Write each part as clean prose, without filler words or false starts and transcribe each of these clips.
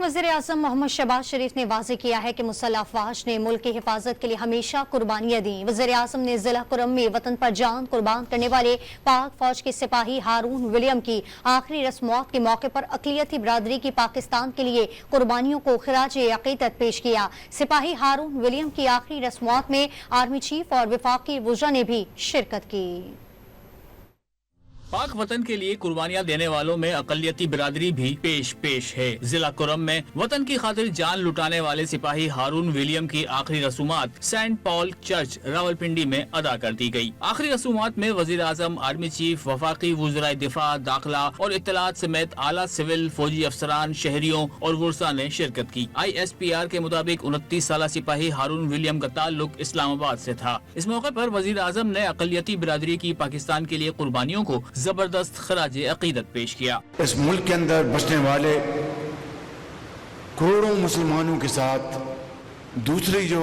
वज़ीर-ए-आज़म मोहम्मद शहबाज शरीफ ने वाज़ेह किया है कि मुसल्लह अफ़वाज ने मुल्क की हिफाजत के लिए हमेशा कुर्बानियाँ दी। वज़ीर-ए-आज़म ने ज़िला कुरम में वतन पर जान कुर्बान करने वाले पाक फौज के सिपाही हारून विलियम की आखिरी रस्मौत के मौके पर अक़लियती बिरादरी की पाकिस्तान के लिए कुर्बानियों को ख़िराज अक़ीदत पेश किया। सिपाही हारून विलियम की आखिरी रस्मौत में आर्मी चीफ और वफाकी वज़रा ने भी शिरकत की। पाक वतन के लिए कुर्बानियां देने वालों में अक़लियती बिरादरी भी पेश है। जिला कुरम में वतन की खातिर जान लुटाने वाले सिपाही हारून विलियम की आखिरी रसूमात सेंट पॉल चर्च रावलपिंडी में अदा कर दी गई। आखिरी रसूमात में वज़ीर आज़म, आर्मी चीफ, वफाकी वज़राए दिफा, दाखिला और इत्तलात समेत आला सिविल फौजी अफसरान, शहरियों और वुरसा ने शिरकत की। ISPR के मुताबिक 29 साला सिपाही हारून विलियम का ताल्लुक इस्लामाबाद से था। इस मौके पर वज़ीर आज़म ने अक़लियती बिरादरी की पाकिस्तान के लिए कुर्बानियों को जबरदस्त खराज अकीदत पेश किया। इस मुल्क के अंदर बसने वाले करोड़ों मुसलमानों के साथ दूसरी जो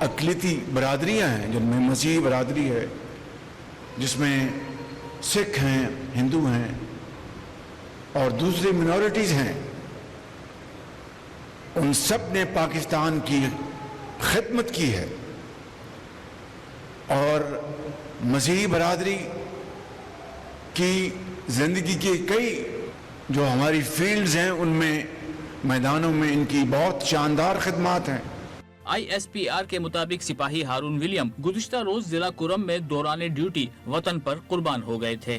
अक़लियती बरादरियाँ हैं, जिनमें मसीही बरादरी है, जिसमें सिख हैं, हिंदू हैं और दूसरी मिनॉरिटीज़ हैं, उन सब ने पाकिस्तान की खिदमत की है। और मसीही बरादरी की ज़िंदगी के कई जो हमारी फील्ड्स हैं, उनमें मैदानों में इनकी बहुत शानदार खिदमात हैं। ISPR के मुताबिक सिपाही हारून विलियम गुज़िश्ता रोज जिला कुरम में दौरान ड्यूटी वतन पर कुर्बान हो गए थे।